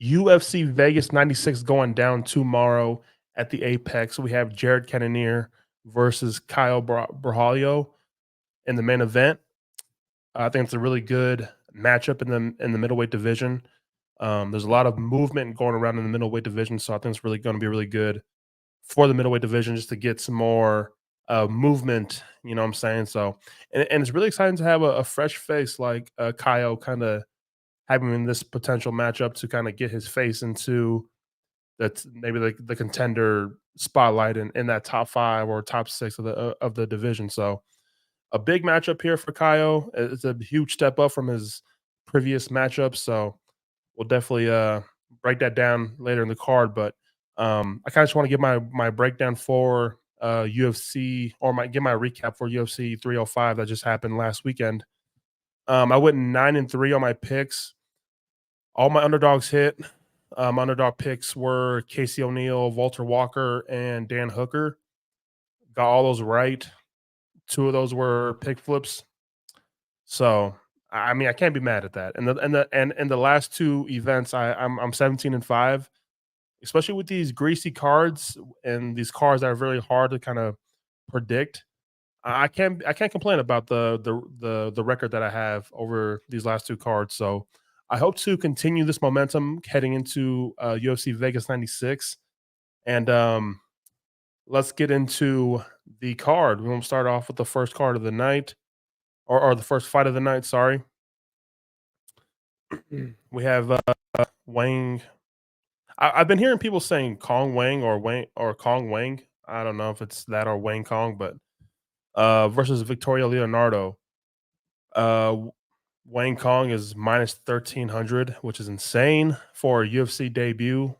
UFC Vegas 96 going down tomorrow at the Apex. We have Jared Cannonier versus Kyle Borralho in the main event. I think it's a really good matchup in the middleweight division. There's a lot of movement going around in the middleweight division, so I think it's really going to be really good for the middleweight division just to get some more movement. You know what I'm saying? So, and it's really exciting to have a fresh face like Kyle kind of having in this potential matchup to kind of get his face into that's maybe the contender spotlight in that top five or top six of the division. So a big matchup here for Kyle. It's a huge step up from his previous matchup. So we'll definitely break that down later in the card. But I kind of just want to give my breakdown for UFC or give my recap for UFC 305 that just happened last weekend. I went 9-3 on my picks. All my underdogs hit. My underdog picks were Casey O'Neill, Walter Walker, and Dan Hooker. Got all those right. Two of those were pick flips. So I mean, I can't be mad at that. And the last two events, I'm 17-5, especially with these greasy cards and these cards that are very hard to kind of predict. I can't complain about the record that I have over these last two cards. So I hope to continue this momentum heading into UFC Vegas 96. And let's get into the card. We're gonna start off with the first card of the night, or the first fight of the night. Sorry, we have Wang. I've been hearing people saying Kong Wang or Kong Wang. I don't know if it's that or Wang Kong, but versus Victoria Leonardo. Uh, Wayne Kong is minus 1,300, which is insane for a UFC debut.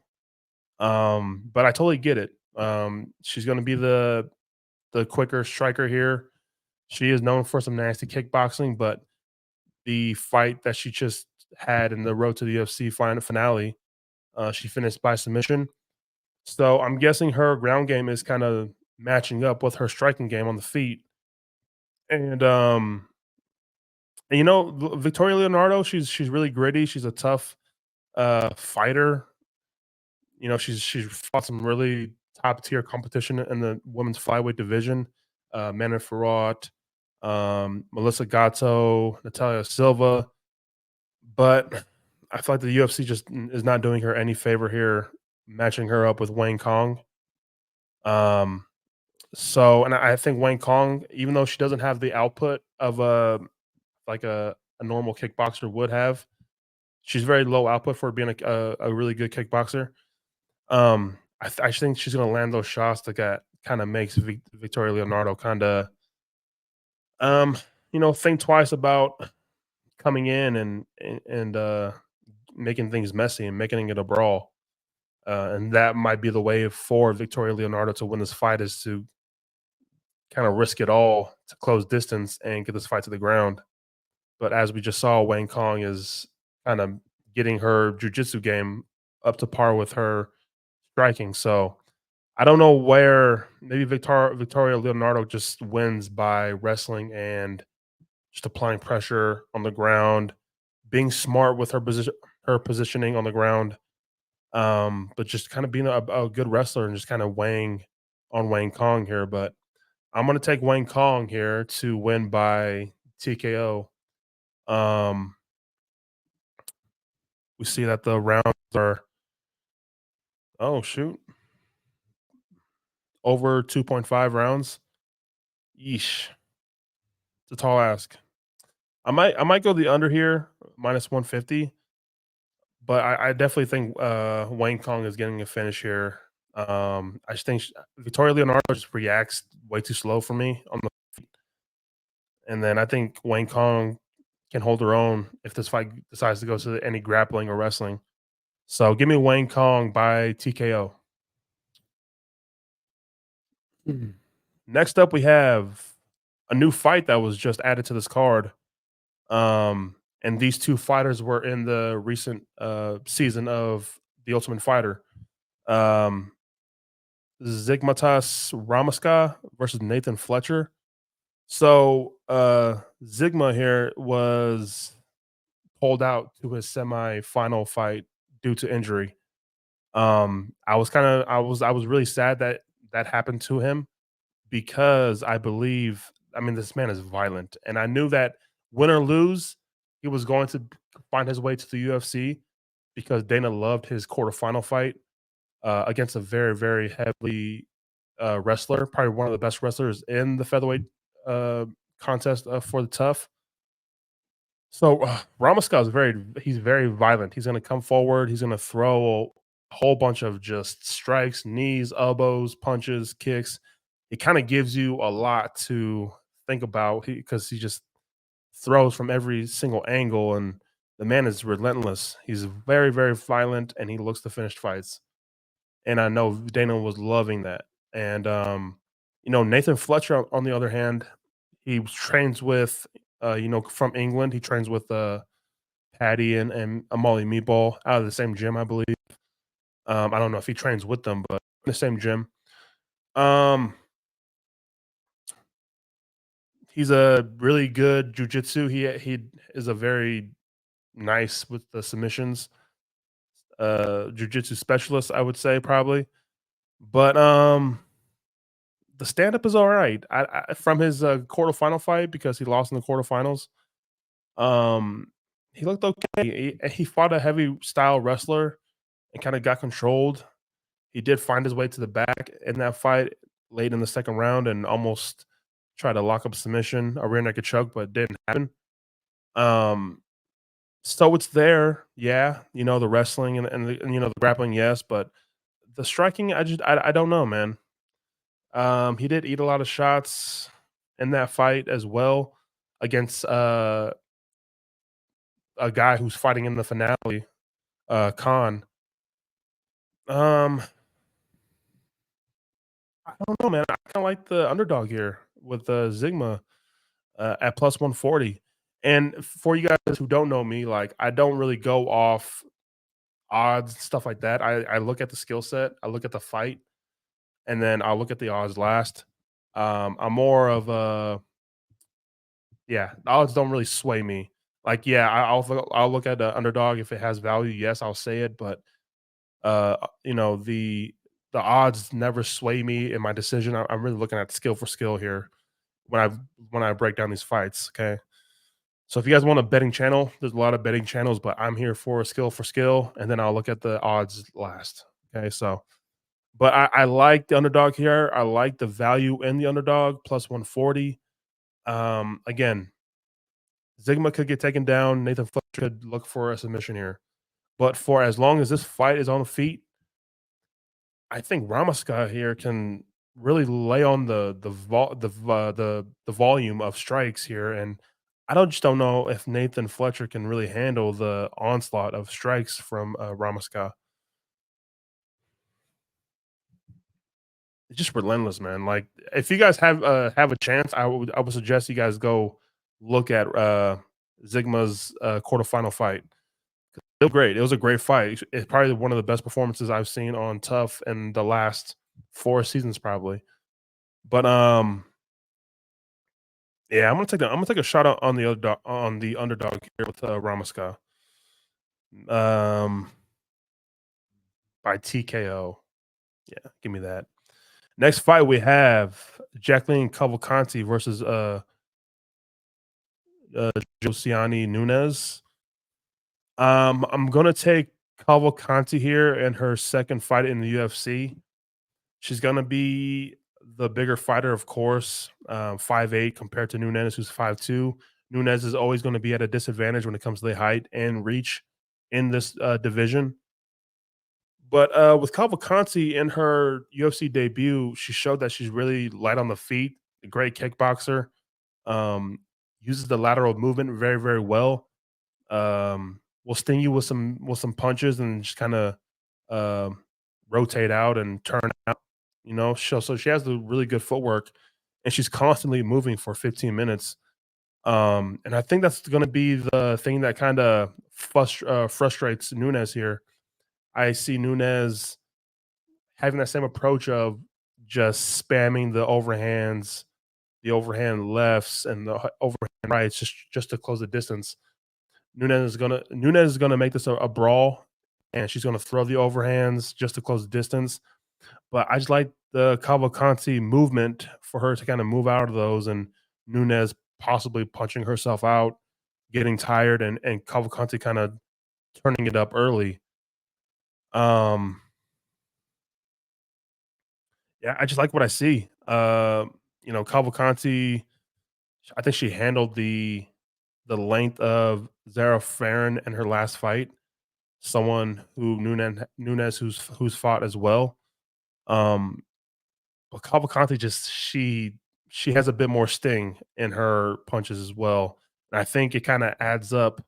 But I totally get it. She's going to be the quicker striker here. She is known for some nasty kickboxing, but the fight that she just had in the road to the UFC finale, she finished by submission. So I'm guessing her ground game is kind of matching up with her striking game on the feet. And Victoria Leonardo, she's really gritty. She's a tough fighter. You know, she's fought some really top tier competition in the women's flyweight division. Mana Farad, Melissa Gatto, Natalia Silva, but I feel like the UFC just is not doing her any favor here, matching her up with Wayne Kong. Um, and I think Wayne Kong, even though she doesn't have the output of a normal kickboxer would have, she's very low output for being a really good kickboxer. I think she's gonna land those shots that kind of makes Victoria Leonardo kind of um think twice about coming in and making things messy and making it a brawl. And that might be the way for Victoria Leonardo to win this fight is to kind of risk it all to close distance and get this fight to the ground. But as we just saw, Wayne Kong is kind of getting her jujitsu game up to par with her striking. So I don't know where maybe Victoria Leonardo just wins by wrestling and just applying pressure on the ground, being smart with her positioning on the ground, but just kind of being a good wrestler and just kind of weighing on Wayne Kong here. But I'm gonna take Wayne Kong here to win by TKO. Um, we see that the rounds are oh shoot over 2.5 rounds. Yeesh, it's a tall ask. I might go the under here, minus 150, but I definitely think Wayne Kong is getting a finish here. I just think Victoria Leonardo just reacts way too slow for me on the, and then I think Wayne Kong can hold her own if this fight decides to go to any grappling or wrestling. So give me Wayne Kong by TKO. Mhm. Next up, we have a new fight that was just added to this card. And these two fighters were in the recent season of The Ultimate Fighter. Um, Zigmatas Ramaska versus Nathan Fletcher. So Zigma here was pulled out to his semi-final fight due to injury. I was really sad that that happened to him because I mean, this man is violent, and I knew that win or lose, he was going to find his way to the UFC because Dana loved his quarterfinal fight against a very, very heavily wrestler, probably one of the best wrestlers in the featherweight uh, contest for the tough. So Ramaskov is he's very violent. He's going to come forward. He's going to throw a whole bunch of just strikes, knees, elbows, punches, kicks. It kind of gives you a lot to think about because he just throws from every single angle, and the man is relentless. He's very, very violent, and he looks to finish fights. And I know Dana was loving that. And Nathan Fletcher on the other hand, he trains with from England. He trains with Patty and Amali Meatball out of the same gym, I believe. I don't know if he trains with them, but in the same gym. Um, he's a really good jujitsu. He is a very nice with the submissions, jujitsu specialist, I would say probably. But the stand up is all right. From his quarterfinal fight because he lost in the quarterfinals. Um, he looked okay. He fought a heavy style wrestler and kind of got controlled. He did find his way to the back in that fight late in the second round and almost tried to lock up submission, a rear naked choke, but it didn't happen. Um, so it's there, yeah. The wrestling and the grappling, yes, but the striking, I don't know, man. He did eat a lot of shots in that fight as well against a guy who's fighting in the finale, Khan. Um, I don't know, man. I kind of like the underdog here with Zigma at plus 140. And for you guys who don't know me, like I don't really go off odds stuff like that. I look at the skill set, I look at the fight, and then I'll look at the odds last. I'm more of a yeah. The odds don't really sway me. Like yeah, I'll look at the underdog if it has value. Yes, I'll say it, but the odds never sway me in my decision. I'm really looking at skill for skill here when I break down these fights. Okay, so if you guys want a betting channel, there's a lot of betting channels, but I'm here for skill, and then I'll look at the odds last. Okay, so but I like the underdog here. I like the value in the underdog plus 140. Again, Zigma could get taken down. Nathan Fletcher could look for a submission here, but for as long as this fight is on the feet, I think Ramaska here can really lay on the volume of strikes here, and I don't know if Nathan Fletcher can really handle the onslaught of strikes from Ramaska. It's just relentless, man. Like if you guys have a chance, I would suggest you guys go look at Zigma's quarterfinal fight. It was great. It was a great fight. It's probably one of the best performances I've seen on Tough in the last 4 seasons, probably. But yeah, I'm gonna take a shot on the underdog here with Ramaska. Um, by TKO. Yeah, give me that. Next fight we have Jacqueline Cavalcanti versus Josiane Nunez. I'm gonna take Cavalcanti here in her second fight in the UFC. She's gonna be the bigger fighter, of course, 5'8" compared to Nunez, who's 5'2". Nunez is always gonna be at a disadvantage when it comes to the height and reach in this, division. But, with Cavalcanti in her UFC debut, she showed that she's really light on the feet, a great kickboxer, um, uses the lateral movement very, very well, will sting you with some punches and just kinda, um, rotate out and turn out, so she has the really good footwork, and she's constantly moving for 15 minutes, and I think that's gonna be the thing that kinda frustrates Nunes here. I see Nunes having that same approach of just spamming the overhand lefts, and the overhand rights just to close the distance. Nunez is gonna make this a brawl. and she's gonna throw the overhands just to close the distance. But I just like the Cavalcanti movement for her to kinda move out of those and Nunes possibly punching herself out, getting tired, and Cavalcanti kinda turning it up early. Um, yeah, I just like what I see. Cavalcanti, I think she handled the length of Zara Farron in her last fight, someone who Nunes who's fought as well. Um, but Cavalcanti just she has a bit more sting in her punches as well. And I think it kind of adds up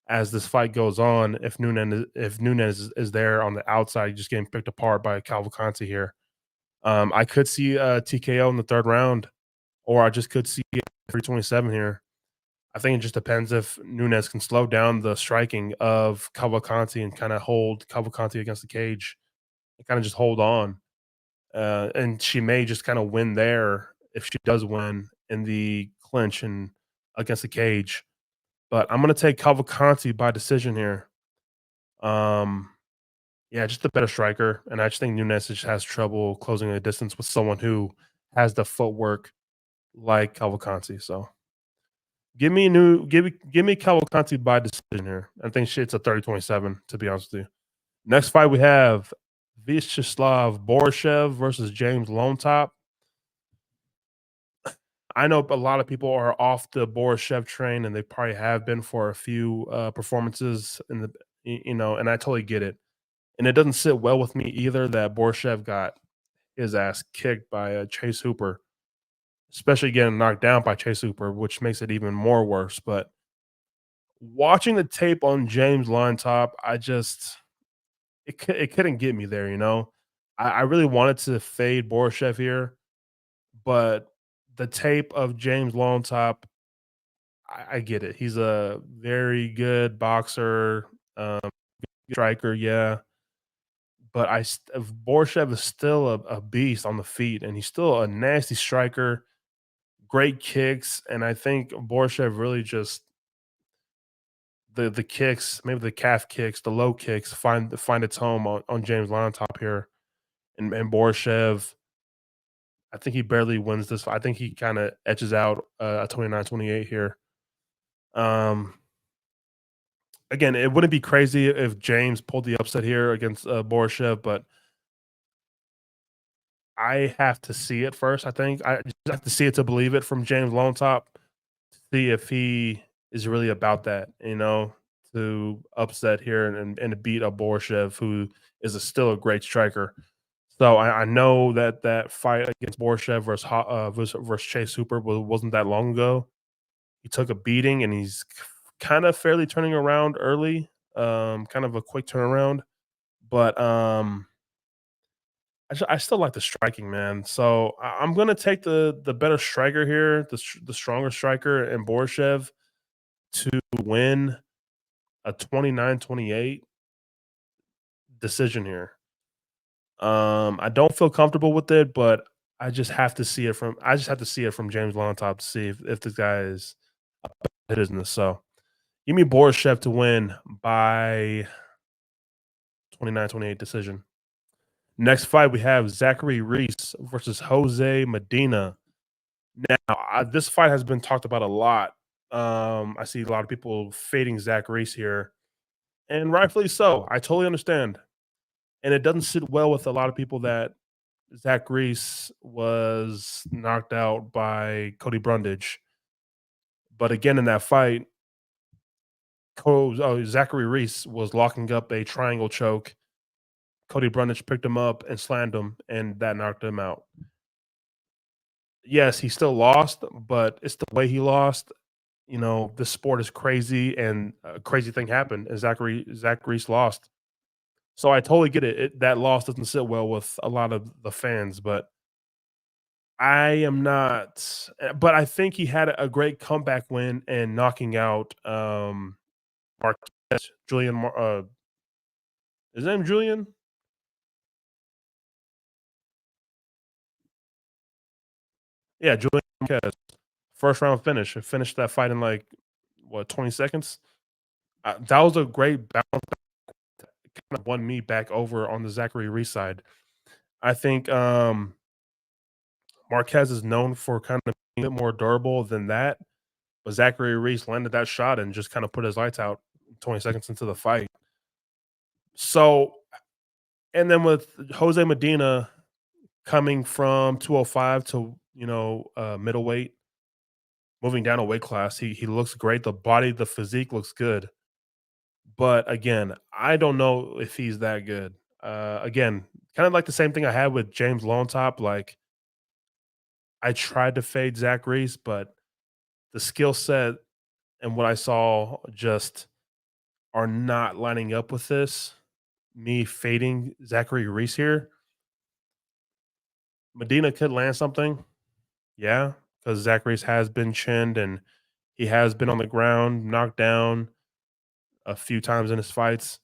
as this fight goes on. If Nunes is there on the outside, just getting picked apart by Cavalcanti here. I could see a TKO in the third round, or I just could see 327 here. I think it just depends if Nunes can slow down the striking of Cavalcanti and kind of hold Cavalcanti against the cage and kind of just hold on. And she may just kind of win there if she does win in the clinch and against the cage. But I'm gonna take Cavalcanti by decision here. Um, yeah, just the better striker, and I just think Nunes just has trouble closing the distance with someone who has the footwork like Cavalcanti. So give me Cavalcanti by decision here. I think shit's a 30-27, to be honest with you. Next fight we have Vyacheslav Borishev versus James Lone Top. I know a lot of people are off the Borishev train, and they probably have been for a few performances in and I totally get it. And it doesn't sit well with me either that Borishev got his ass kicked by Chase Hooper, especially getting knocked down by Chase Hooper, which makes it even more worse. But watching the tape on James Line Top, it couldn't get me there. I really wanted to fade Borishev here, but the tape of James Lone Top, I get it. He's a very good boxer, um, striker, yeah. But Borishev is still a beast on the feet, and he's still a nasty striker, great kicks, and I think Borishev really just the kicks, maybe the calf kicks, the low kicks find its home on James Lyon Top here. And Borishev, I think he barely wins this. I think he kind of etches out a 29-28 here. Um, Again, it wouldn't be crazy if James pulled the upset here against Borishev, but I have to see it first. I think I just have to see it to believe it from James Lone Top to see if he is really about that, to upset here and beat a Borishev who is still a great striker. So I know that fight against Borishev versus Chase Hooper wasn't that long ago. He took a beating and he's kind of fairly turning around early, kind of a quick turnaround. But I still like the striking, man. So I'm gonna take the better striker here, the stronger striker in Borishev to win a 29-28 decision here. I don't feel comfortable with it, but I just have to see it from James Longtop to see if this guy is a business. So give me Borishev to win by 29-28 decision. Next fight we have Zachary Reese versus Jose Medina. Now, this fight has been talked about a lot. I see a lot of people fading Zach Reese here, and rightfully so. I totally understand. And it doesn't sit well with a lot of people that Zach Reese was knocked out by Cody Brundage. But again, in that fight, Zachary Reese was locking up a triangle choke. Cody Brundage picked him up and slammed him, and that knocked him out. Yes, he still lost, but it's the way he lost. This sport is crazy, and a crazy thing happened, and Zach Reese lost. So I totally get it. That loss doesn't sit well with a lot of the fans, but I am not. But I think he had a great comeback win and knocking out Marquez, Julian. Is his name Julian? Yeah, Julian Marquez. First round finish. Finished that fight in like what 20 seconds. That was a great bounce won me back over on the Zachary Reese side. I think Marquez is known for kind of being a bit more durable than that, but Zachary Reese landed that shot and just kind of put his lights out 20 seconds into the fight. So, and then with Jose Medina coming from 205 to middleweight, moving down a weight class, he looks great. The body, the physique looks good, but again, I don't know if he's that good. Again, kind of like the same thing I had with James Longtop. Like I tried to fade Zach Reese, but the skill set and what I saw just are not lining up with this. Me fading Zachary Reese here. Medina could land something, yeah, because Zach Reese has been chinned and he has been on the ground, knocked down a few times in his fights.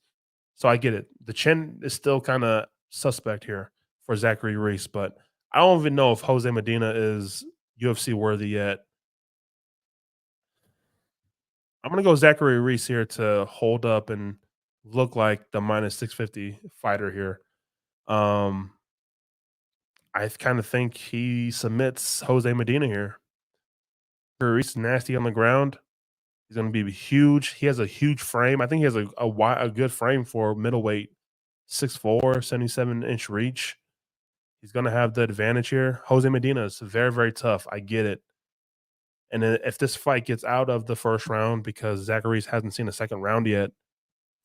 So I get it. The chin is still kind of suspect here for Zachary Reese, but I don't even know if Jose Medina is UFC worthy yet. I'm gonna go Zachary Reese here to hold up and look like the minus 650 fighter here. Um, I kind of think he submits Jose Medina here. Reese nasty on the ground. He's gonna be huge. He has a huge frame. I think he has a good frame for middleweight, 6'4", 77-inch reach. He's gonna have the advantage here. Jose Medina is very, very tough. I get it. And then if this fight gets out of the first round because Zacharias hasn't seen a second round yet,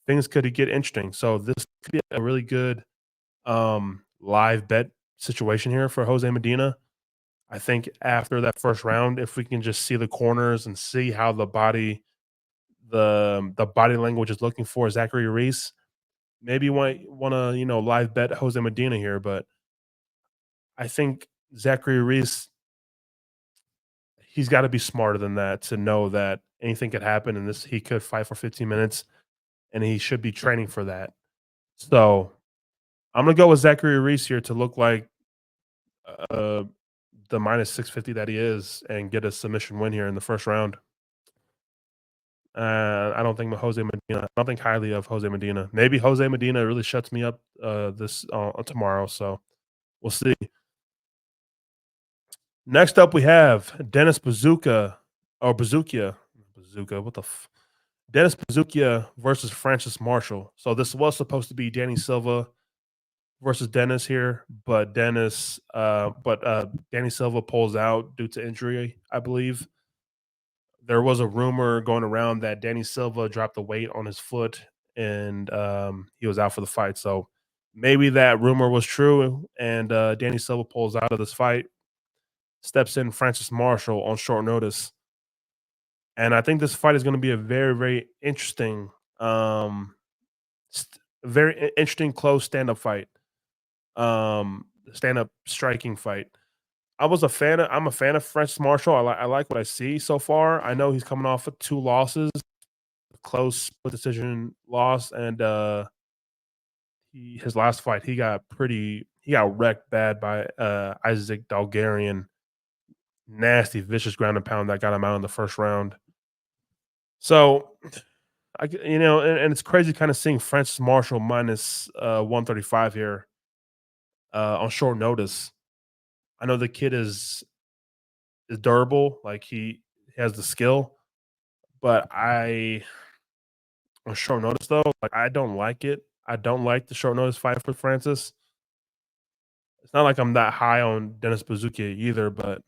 things could get interesting. So this could be a really good live bet situation here for Jose Medina. I think after that first round, if we can just see the corners and see how the body language is looking for Zachary Reese, maybe you might want to live bet Jose Medina here. But I think Zachary Reese, he's got to be smarter than that to know that anything could happen and this he could fight for 15 minutes and he should be training for that. So I'm gonna go with Zachary Reese here to look like uh, the minus 650 that he is and get a submission win here in the first round. I don't think Jose Medina. I don't think highly of Jose Medina. Maybe Jose Medina really shuts me up this tomorrow. So we'll see. Next up, we have Dennis Bazooka or Bazookia. Bazooka. What the Dennis Bazookia versus Francis Marshall. So this was supposed to be Danny Silva versus Dennis here, but Danny Silva pulls out due to injury, I believe. There was a rumor going around that Danny Silva dropped the weight on his foot and he was out for the fight. So maybe that rumor was true, and Danny Silva pulls out of this fight, steps in Francis Marshall on short notice, and I think this fight is going to be a very, very interesting, interesting close stand up fight, stand up striking fight. I'm a fan of Francis Marshall. I like what I see so far. I know he's coming off of two losses, close split decision loss, and his last fight he got wrecked bad by Isaac Dalgarian. Nasty, vicious ground and pound that got him out in the first round. So and it's crazy kind of seeing Francis Marshall minus 135 here on short notice. I know the kid is durable, like he has the skill, but I on short notice though, like I don't like it. I don't like the short notice fight for Francis. It's not like I'm that high on Dennis Bazooka either, but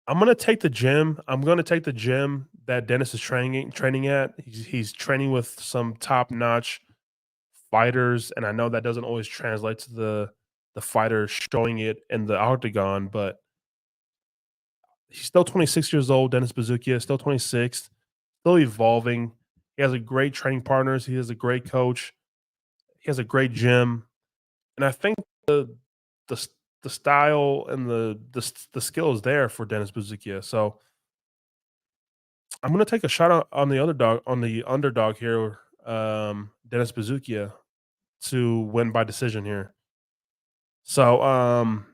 I'm gonna take the gym. I'm gonna take the gym that Dennis is training at. He's training with some top notch fighters, and I know that doesn't always translate to the fighter showing it in the octagon, but he's still 26 years old. Dennis Bazooka still 26, still evolving. He has a great training partners. He has a great coach. He has a great gym, and I think the s- the style and the skill is there for Dennis Bazooka. So I'm gonna take a shot on the underdog here, Dennis Bazooka to win by decision here. So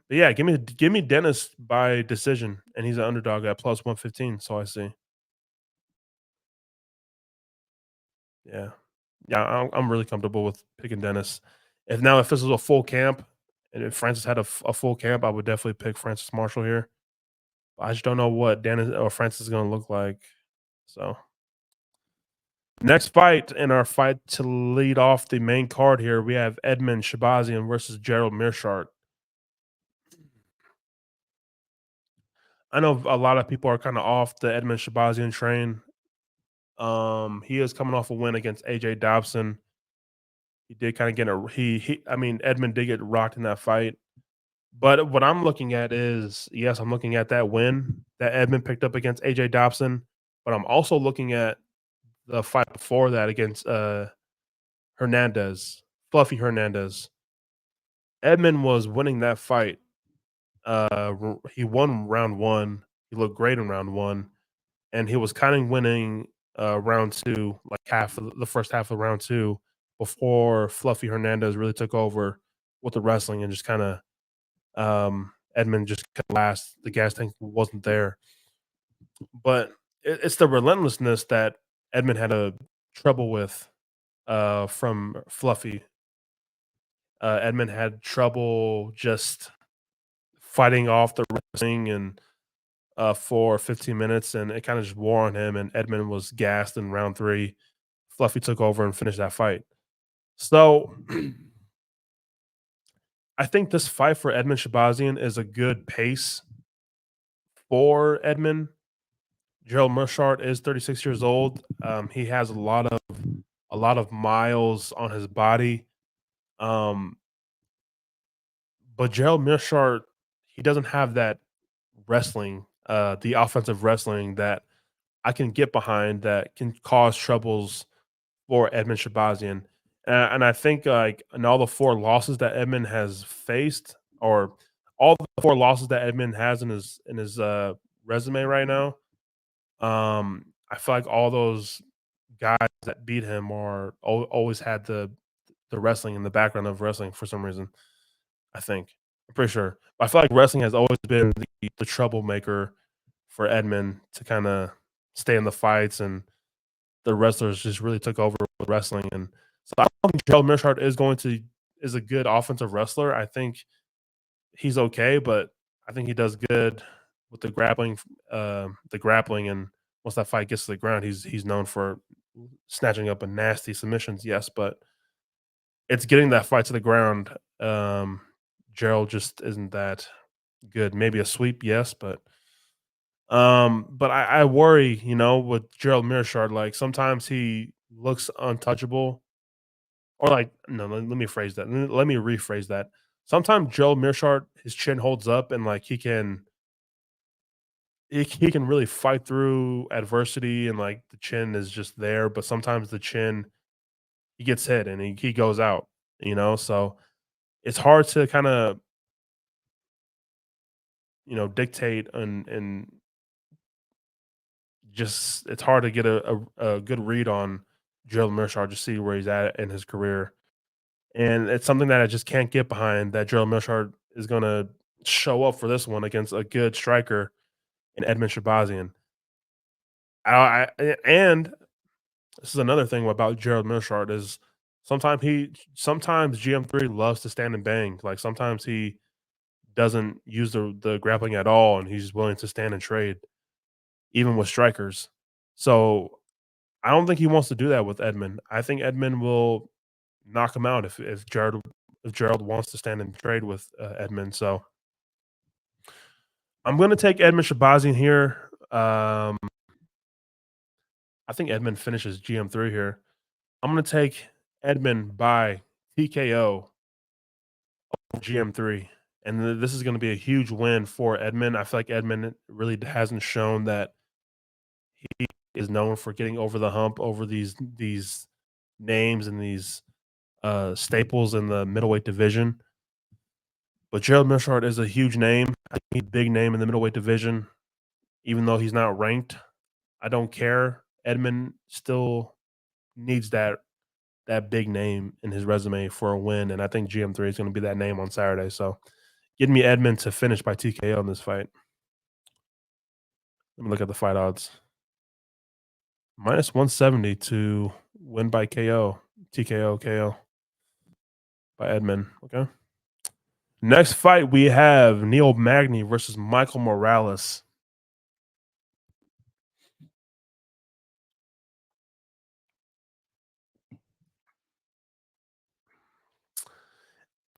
but yeah, give me Dennis by decision, and he's an underdog at plus 115. So I see. Yeah. Yeah, I'm really comfortable with picking Dennis. If this was a full camp, and if Francis had a full camp, I would definitely pick Francis Marshall here. I just don't know what Dennis or Francis is gonna look like. So next fight in our fight to lead off the main card here, we have Edmund Shabazian versus Gerald Mearshart. I know a lot of people are kind of off the Edmund Shabazian train. He is coming off a win against AJ Dobson. He did kind of get a he. I mean, Edmund did get rocked in that fight. But what I'm looking at is, yes, I'm looking at that win that Edmund picked up against AJ Dobson, but I'm also looking at the fight before that against Hernandez, Fluffy Hernandez. Edmund was winning that fight. He won round one. He looked great in round one, and he was kind of winning round two, like half of the first half of round two, before Fluffy Hernandez really took over with the wrestling and just kind of Edmund just cut last. The gas tank wasn't there, but it's the relentlessness that Edmund had a trouble with from Fluffy. Edmund had trouble just fighting off the wrestling and for 15 minutes, and it kind of just wore on him. And Edmund was gassed in round three. Fluffy took over and finished that fight. So I think this fight for Edmund Shabazian is a good pace for Edmund. Gerald Mershart is 36 years old. He has a lot of miles on his body. Um, but Gerald Mershart, he doesn't have that wrestling, the offensive wrestling that I can get behind that can cause troubles for Edmund Shabazian. And I think like in all the four losses that Edmund has faced, or all the four losses that Edmund has in his resume right now, I feel like all those guys that beat him are always had the wrestling in the background of wrestling for some reason. I think I'm pretty sure. I feel like wrestling has always been the troublemaker for Edmund to kind of stay in the fights, and the wrestlers just really took over with wrestling. And so I don't think Gerald Mearshart is a good offensive wrestler. I think he's okay, but I think he does good with the grappling, and once that fight gets to the ground, he's known for snatching up a nasty submissions. Yes, but it's getting that fight to the ground. Um, Gerald just isn't that good. Maybe a sweep, yes, but I worry, you know, with Gerald Mearshart. Like sometimes he looks untouchable, or like no, let me phrase that. Let me rephrase that. Sometimes Gerald Mearshart, his chin holds up, and like he can really fight through adversity, and like the chin is just there. But sometimes the chin he gets hit and he goes out. You know, so it's hard to kind of dictate and just it's hard to get a good read on Gerald Mearshart to see where he's at in his career. And it's something that I just can't get behind that Gerald Mearshart is gonna show up for this one against a good striker in Edmund Shabazian. And this is another thing about Gerald Mearshart is sometimes GM3 loves to stand and bang. Like sometimes he doesn't use the grappling at all, and he's willing to stand and trade even with strikers. So I don't think he wants to do that with Edmund. I think Edmund will knock him out if Gerald wants to stand and trade with Edmund. So I'm going to take Edmund Shabazian here. I think Edmund finishes GM3 here. I'm going to take Edmund by TKO GM3. And this is going to be a huge win for Edmund. I feel like Edmund really hasn't shown that he is known for getting over the hump over these names and these staples in the middleweight division. But Gerald Mearshart is a huge name. He's a big name in the middleweight division, even though he's not ranked. I don't care. Edmund still needs that big name in his resume for a win, and I think GM3 is going to be that name on Saturday. So, give me Edmund to finish by TKO in this fight. Let me look at the fight odds. -170 to win by KO. TKO KO by Edmund. Okay. Next fight we have Neil Magny versus Michael Morales.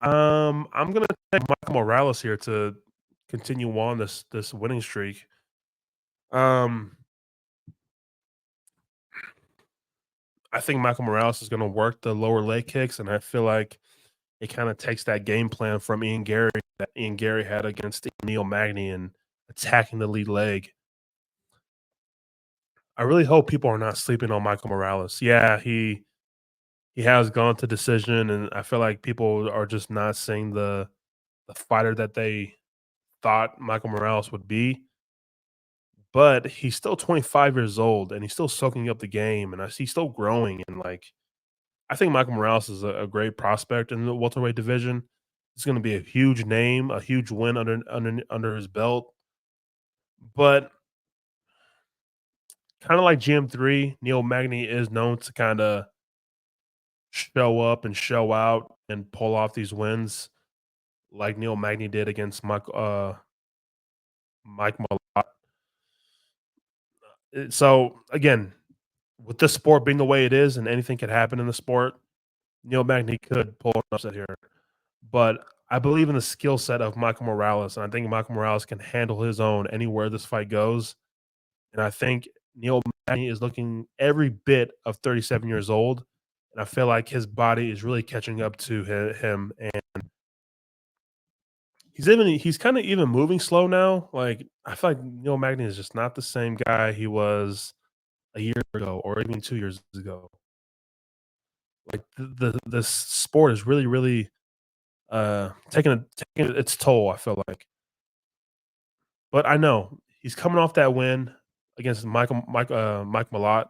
I'm gonna take Michael Morales here to continue on this winning streak. Um, I think Michael Morales is gonna work the lower leg kicks, and I feel like it kind of takes that game plan from Ian Gary that Ian Gary had against Neil Magny and attacking the lead leg. I really hope people are not sleeping on Michael Morales. Yeah, he has gone to decision, and I feel like people are just not seeing the fighter that they thought Michael Morales would be. But he's still 25 years old, and he's still soaking up the game, and he's still growing. And like, I think Michael Morales is a great prospect in the welterweight division. It's going to be a huge name, a huge win under his belt. But kind of like GM3, Neil Magny is known to kind of show up and show out and pull off these wins, like Neil Magny did against Mike Malott. So again, with this sport being the way it is, and anything can happen in the sport, Neil Magny could pull an upset here. But I believe in the skill set of Michael Morales, and I think Michael Morales can handle his own anywhere this fight goes. And I think Neil Magny is looking every bit of 37 years old, and I feel like his body is really catching up to him, and he's kind of even moving slow now. Like I feel like Neil Magny is just not the same guy he was a year ago or even 2 years ago. Like the sport is really taking its toll, I feel like. But I know he's coming off that win against Mike Malott,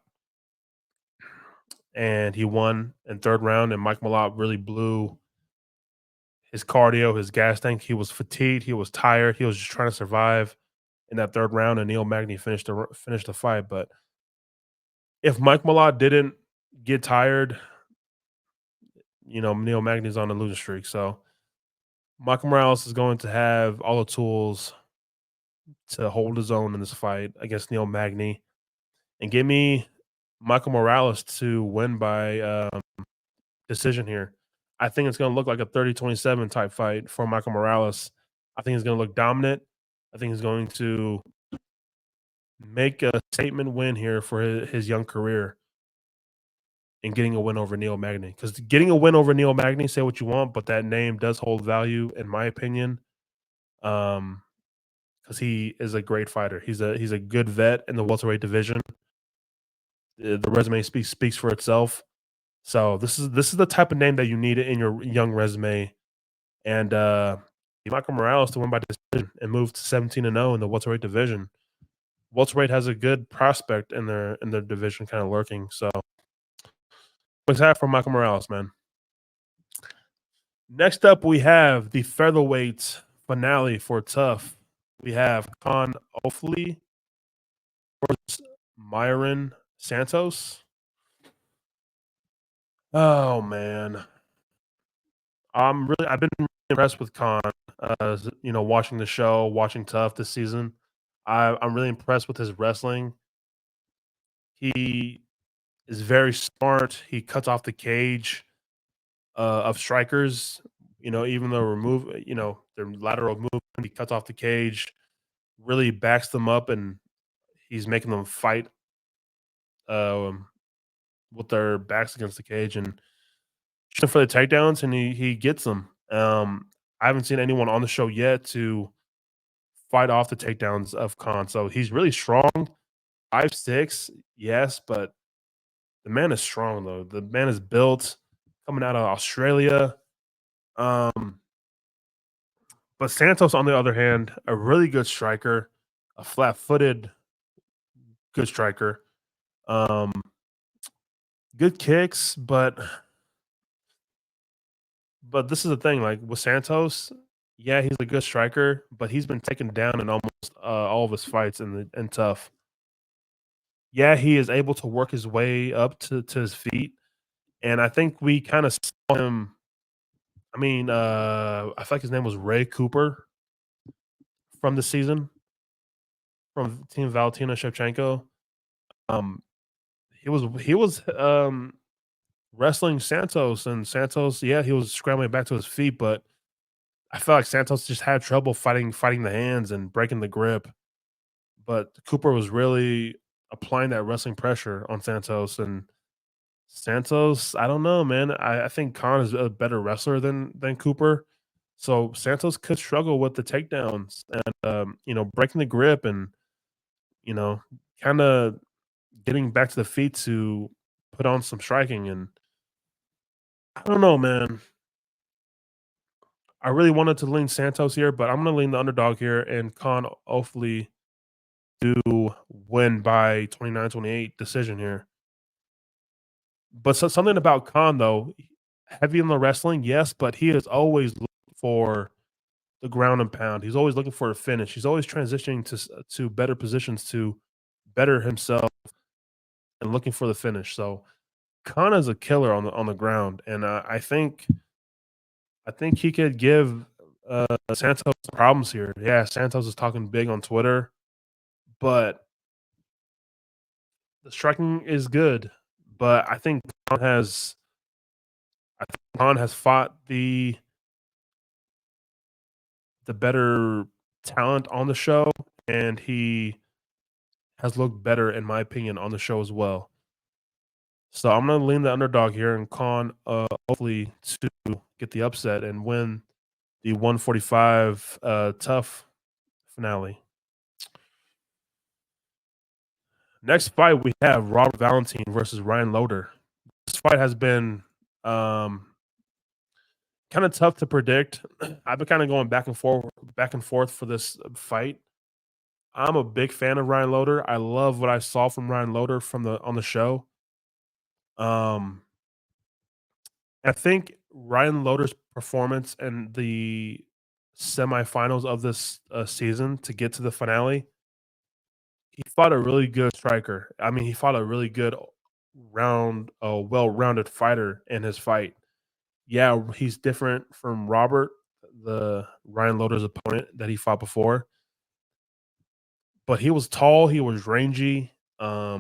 and he won in third round, and Mike Malott really blew his cardio, his gas tank. He was fatigued, he was tired, he was just trying to survive in that third round, and Neil Magny finished the fight. But if Mike Malott didn't get tired, Neil Magny's on a losing streak. So Michael Morales is going to have all the tools to hold his own in this fight against Neil Magny, and give me Michael Morales to win by decision here. I think it's going to look like a 30-27 type fight for Michael Morales. I think he's going to look dominant. I think he's going to make a statement win here for his young career and getting a win over Neil Magny. Because getting a win over Neil Magny, say what you want, but that name does hold value, in my opinion. Because he is a great fighter. He's a good vet in the welterweight division. The resume speaks for itself. So this is the type of name that you need in your young resume. And Michael Morales to win by decision and move to 17-0 in the welterweight division. Welterweight has a good prospect in their division, kind of lurking. So what's that for Michael Morales, man? Next up, we have the featherweight finale for Tough. We have Con Ofli versus Myron Santos. Oh man, I've been really impressed with Khan. Watching the show, watching Tough this season, I'm really impressed with his wrestling. He is very smart. He cuts off the cage of strikers. Even though their lateral movement, he cuts off the cage, really backs them up, and he's making them fight um, with their backs against the cage and for the takedowns, and he gets them. I haven't seen anyone on the show yet to fight off the takedowns of Khan. So he's really strong. 5'6", yes, but the man is strong though. The man is built, coming out of Australia. Um, but Santos, on the other hand, a really good striker, a flat-footed good striker. Um, Good kicks, but this is the thing, like with Santos, yeah, he's a good striker, but he's been taken down in almost all of his fights in Tough. Yeah, he is able to work his way up to his feet, and I think we kind of saw him. I mean, I feel like his name was Ray Cooper from the season from Team Valentina Shevchenko. Um, he was wrestling Santos, and Santos, yeah, he was scrambling back to his feet, but I felt like Santos just had trouble fighting the hands and breaking the grip. But Cooper was really applying that wrestling pressure on Santos, and Santos, I don't know, man. I think Khan is a better wrestler than Cooper. So Santos could struggle with the takedowns and breaking the grip and you know, kind of getting back to the feet to put on some striking. And I don't know, man. I really wanted to lean Santos here, but I'm gonna lean the underdog here and Khan hopefully do win by 29-28 decision here. But something about Khan though, heavy in the wrestling, yes, but he is always looking for the ground and pound. He's always looking for a finish. He's always transitioning to better positions to better himself and looking for the finish. So Khan is a killer on the ground, and I think he could give Santos problems here. Yeah, Santos is talking big on Twitter, but the striking is good. But I think Khan has fought the better talent on the show, and he has looked better, in my opinion, on the show as well. So I'm gonna lean the underdog here and Khan, hopefully to get the upset and win the 145 tough finale. Next fight we have Robert Valentine versus Ryan Loder. This fight has been um, kind of tough to predict. I've been kind of going back and forth for this fight. I'm a big fan of Ryan Loder. I love what I saw from Ryan Loder from the on the show. Um, I think Ryan Loder's performance in the semifinals of this season to get to the finale, he fought a really good striker. I mean, he fought a really good well-rounded fighter in his fight. Yeah, he's different from Robert, the Ryan Loder's opponent that he fought before, but he was tall, he was rangy. But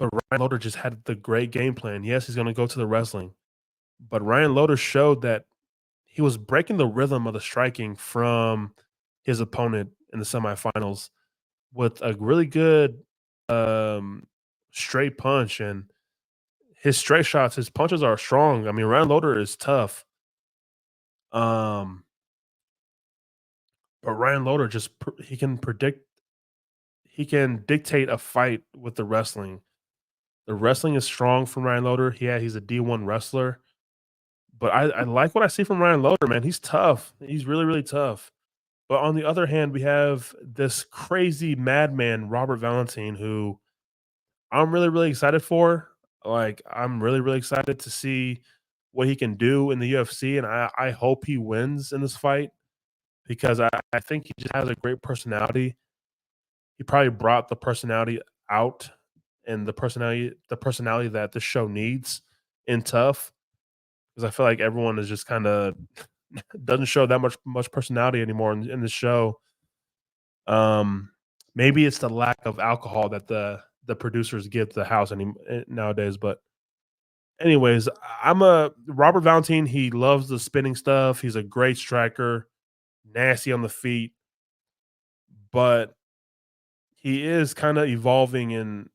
Ryan Loder just had the great game plan. Yes, he's gonna go to the wrestling, but Ryan Loder showed that he was breaking the rhythm of the striking from his opponent in the semifinals with a really good um, straight punch and his straight shots. His punches are strong. I mean, Ryan Loder is tough. Um, but Ryan Loder he can predict. He can dictate a fight with the wrestling. The wrestling is strong from Ryan Loder. Yeah, he's a D1 wrestler. But I like what I see from Ryan Loder, man. He's tough. He's really, really tough. But on the other hand, we have this crazy madman, Robert Valentine, who I'm really, really excited for. Like, I'm really, really excited to see what he can do in the UFC, and I hope he wins in this fight because I think he just has a great personality. He probably brought the personality out and the personality that this show needs in Tough because I feel like everyone is just kinda doesn't show that much personality anymore in the show. Um, maybe it's the lack of alcohol that the producers give to the house nowadays, but anyways, I'm a Robert Valentine, he loves the spinning stuff, he's a great striker, nasty on the feet, but he is kinda evolving and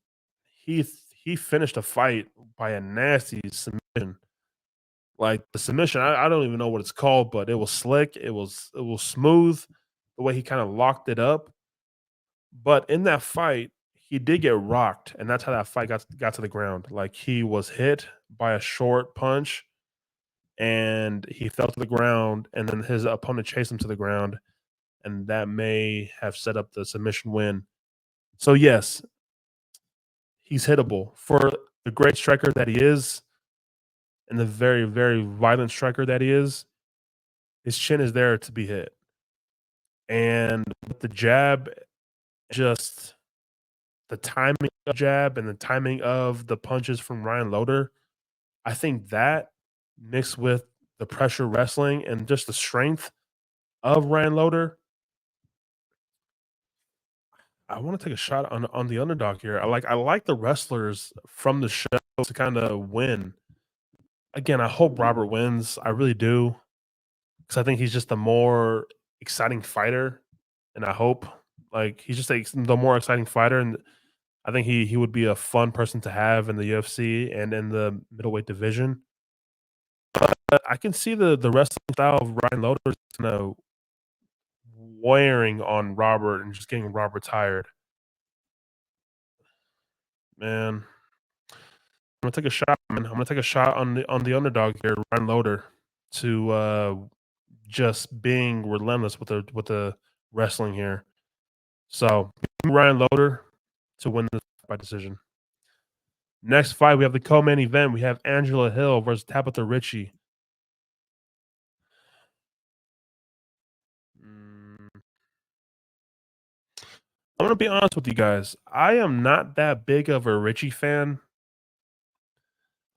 he he finished a fight by a nasty submission. Like, the submission, I don't even know what it's called, but it was slick, it was smooth, the way he kinda locked it up. But in that fight, he did get rocked, and that's how that fight got to the ground. Like, he was hit by a short punch, and he fell to the ground, and then his opponent chased him to the ground, and that may have set up the submission win. So, yes, he's hittable. For the great striker that he is, and the very, very violent striker that he is, his chin is there to be hit. And with the jab, just the timing of jab and the timing of the punches from Ryan Loder. I think that mixed with the pressure wrestling and just the strength of Ryan Loader, I wanna take a shot on the underdog here. I like the wrestlers from the show to kinda win. Again, I hope Robert wins, I really do, because I think he's just the more exciting fighter, and I hope, like, he's just the more exciting fighter, and I think he would be a fun person to have in the UFC and in the middleweight division. But I can see the wrestling style of Ryan Loder kinda wearing on Robert and just getting Robert tired. Man, I'm gonna take a shot, man. I'm gonna take a shot on the underdog here, Ryan Loder, to just being relentless with the wrestling here. So Ryan Loder to win this by decision. Next fight, we have the co-main event. We have Angela Hill versus Tabitha Ritchie. Mm, I'm gonna be honest with you guys. I am not that big of a Ritchie fan.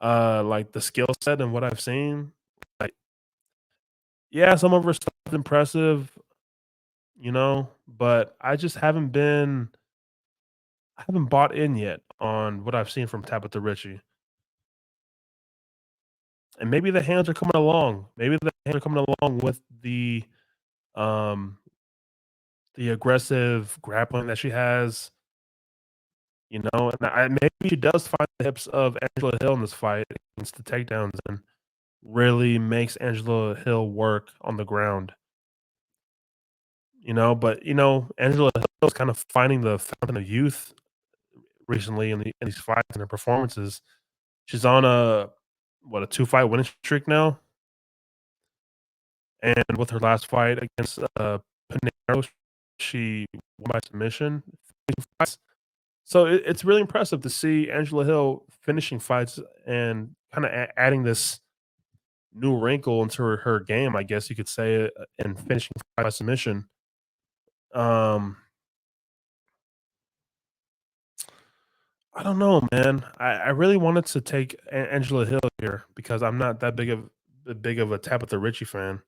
Like the skill set and what I've seen. Like, yeah, some of her stuff is impressive, but I haven't bought in yet on what I've seen from Tabitha Ritchie. And maybe the hands are coming along. Maybe the hands are coming along with um the aggressive grappling that she has, and maybe she does find the hips of Angela Hill in this fight against the takedowns and really makes Angela Hill work on the ground. But Angela Hill is kind of finding the fountain of youth recently in these fights and her performances. She's on a 2-fight winning streak now, and with her last fight against Pinheiro, she won by submission. So it's really impressive to see Angela Hill finishing fights and kind of adding this new wrinkle into her game, I guess you could say, and finishing by submission. Um, I don't know, man. I really wanted to take Angela Hill here because I'm not that big of a Tabitha Ritchie fan,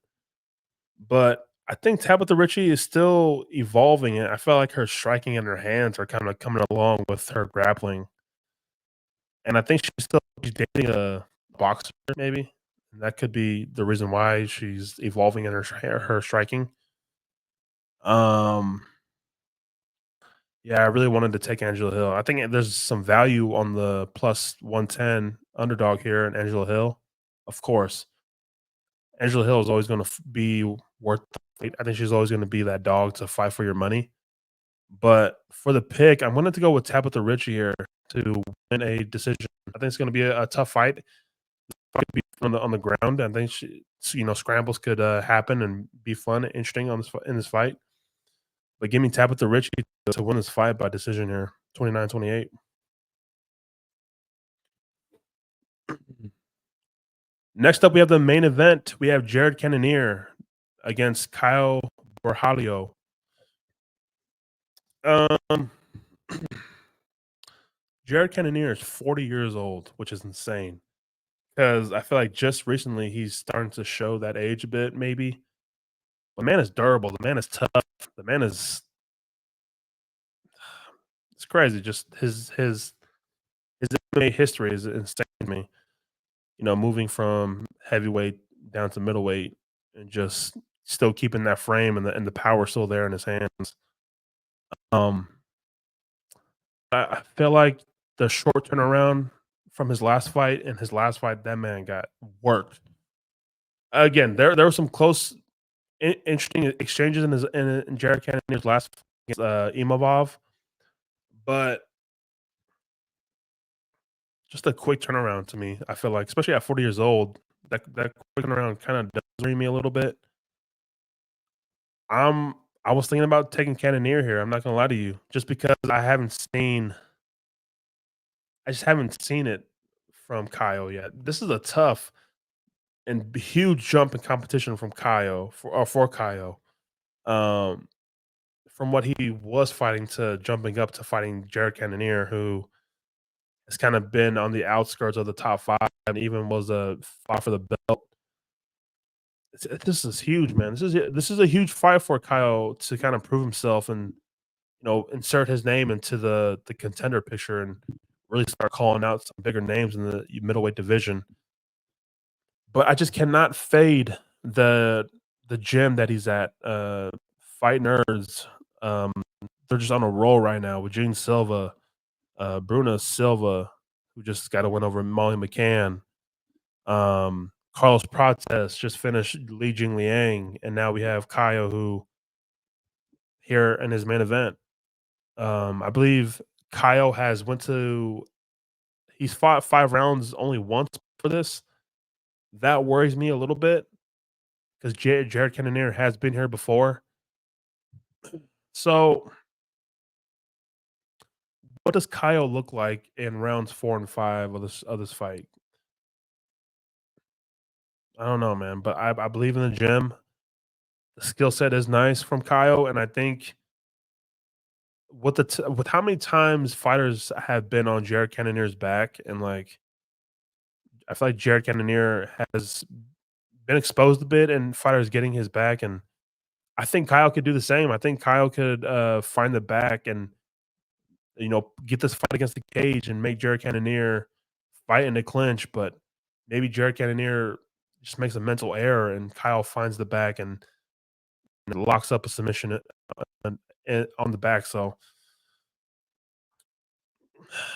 but I think Tabitha Ritchie is still evolving, and I feel like her striking and her hands are kind of coming along with her grappling, and I think she's dating a boxer, maybe. And that could be the reason why she's evolving in her striking. Um, yeah, I really wanted to take Angela Hill. I think there's some value on the plus 110 underdog here in Angela Hill. Of course, Angela Hill is always going to be worth the fight. I think she's always going to be that dog to fight for your money. But for the pick, I'm going to go with Tabitha Ritchie here to win a decision. I think it's going to be a tough fight. Fight be on the ground. I think scrambles could happen and be fun, and interesting in this fight. But give me Tabitha Ritchie to win this fight by decision here, 29-28. Next up, we have the main event. We have Jared Cannonier against Kyle Borralho. Um, Jared Cannonier is 40 years old, which is insane. Because I feel like just recently he's starting to show that age a bit, maybe. The man is durable. The man is tough. The man is it's crazy. Just his MMA history is insane to me. Moving from heavyweight down to middleweight and just still keeping that frame and the power still there in his hands. Um, I feel like the short turnaround from his last fight and his last fight, that man got worked. Again, there were some close, interesting exchanges in Jared Cannonier's last fight against Imavov, but just a quick turnaround to me. I feel like, especially at 40 years old, that quick turnaround kind of does worry me a little bit. I'm I was thinking about taking Cannonier here. I'm not gonna lie to you, just because I just haven't seen it from Kyle yet. This is a tough and huge jump in competition from Kyle for Kyle. Um, from what he was fighting to jumping up to fighting Jared Cannonier, who has kind of been on the outskirts of the top 5 and even was a fight for the belt. This is huge, man. This is a huge fight for Kyle to kind of prove himself and, insert his name into the contender picture and really start calling out some bigger names in the middleweight division. But I just cannot fade the the gym that he's at. Fight Nerds, um, they're just on a roll right now with Gene Silva, Bruna Silva, who just got a win over Molly McCann. Carlos Prates just finished Li Jingliang, and now we have Kaio who here in his main event. I believe Kaio has went to he's fought 5 rounds only once for this. That worries me a little bit because Jared Cannonier has been here before. So, what does Kaio look like in rounds 4 and 5 of this fight? I don't know, man, but I believe in the gym. The skill set is nice from Kaio, and I think with how many times fighters have been on Jared Cannonier's back, and like I feel like Jared Cannonier has been exposed a bit, and fighters getting his back, and I think Kyle could do the same. I think Kyle could find the back and get this fight against the cage and make Jared Cannonier fight in the clinch, but maybe Jared Cannonier just makes a mental error and Kyle finds the back and locks up a submission on the back. So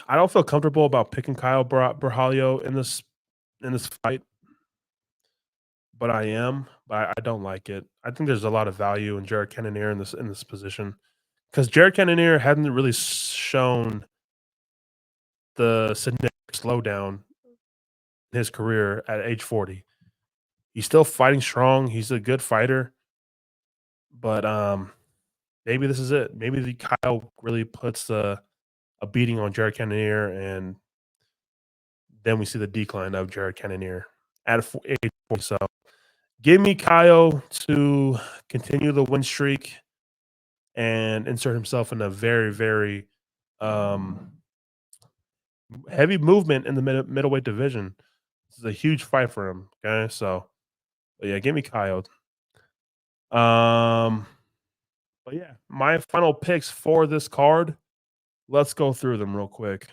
I don't feel comfortable about picking Kyle Borralho in this fight, but I am. But I don't like it. I think there's a lot of value in Jared Cannonier in this position because Jared Cannonier hadn't really shown the significant slowdown in his career at age 40. He's still fighting strong. He's a good fighter, but maybe this is it. Maybe the Kyle really puts a beating on Jared Cannonier, and then we see the decline of Jared Cannonier at age 40. So give me Kyle to continue the win streak and insert himself in a very, very um, heavy movement in the middleweight division. This is a huge fight for him. Okay, so but yeah, give me Kyle. Um, but yeah, my final picks for this card. Let's go through them real quick.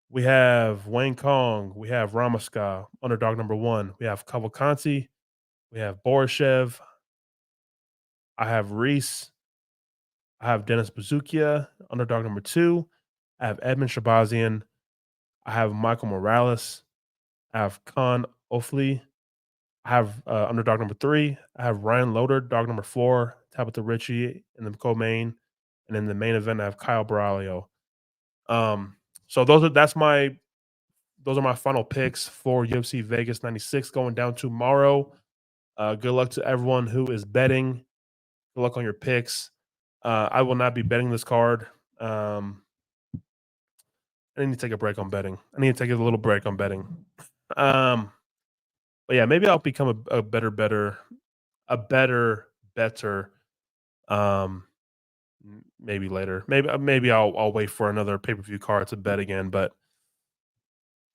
We have Wayne Kong. We have Ramaska, underdog number 1. We have Cavalcanti. We have Borishev. I have Reese. I have Dennis Bazukia, underdog number 2. I have Edmund Shabazian. I have Michael Morales. I have Khan Ofli. I have underdog number 3. I have Ryan Loader, dog number 4. Tabitha Ritchie in the co-main. And in the main event, I have Kyle Borralho. So those are my final picks for UFC Vegas 96 going down tomorrow. Good luck to everyone who is betting. Good luck on your picks. I will not be betting this card. I need to take a break on betting. I need to take a little break on betting. Um, but yeah, maybe I'll become a better better. Um, maybe later. Maybe I'll wait for another pay per view card to bet again. But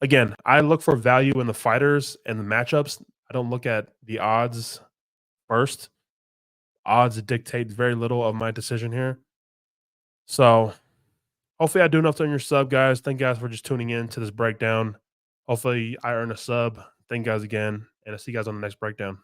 again, I look for value in the fighters and the matchups. I don't look at the odds first. Odds dictate very little of my decision here. So hopefully I do enough to earn your sub, guys. Thank you guys for just tuning in to this breakdown. Hopefully I earn a sub. Thank you guys again, and I'll see you guys on the next breakdown.